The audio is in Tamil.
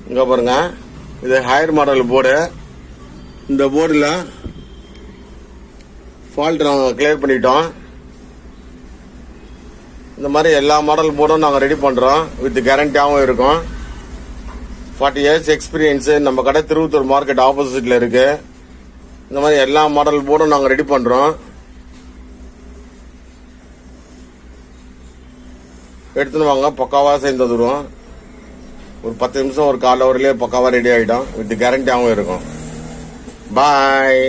இங்க பாருங்க, இது ஹையர் மாடல் போர்டு. இந்த போர்டில் ஃபால்ட் நாங்கள் கிளியர் பண்ணிட்டோம். இந்த மாதிரி எல்லா மாடல் போர்டும் நாங்கள் ரெடி பண்ணுறோம். வித் கேரண்டியாகவும் இருக்கும். 40 years எக்ஸ்பீரியன்ஸு. நம்ம கடை திருவத்தூர் மார்க்கெட் ஆப்போசிட்டில் இருக்கு. இந்த மாதிரி எல்லா மாடல் போர்டும் நாங்கள் ரெடி பண்ணுறோம். எடுத்துன்னு வாங்க, பக்காவாக சேர்ந்து வந்துடுவோம். ஒரு 10 நிமிஷம் ஒரு கால் ஹவர்லேயே பக்காவாக ரெடி ஆகிட்டோம். வித் கேரண்டியாகவும் இருக்கும். பாய்.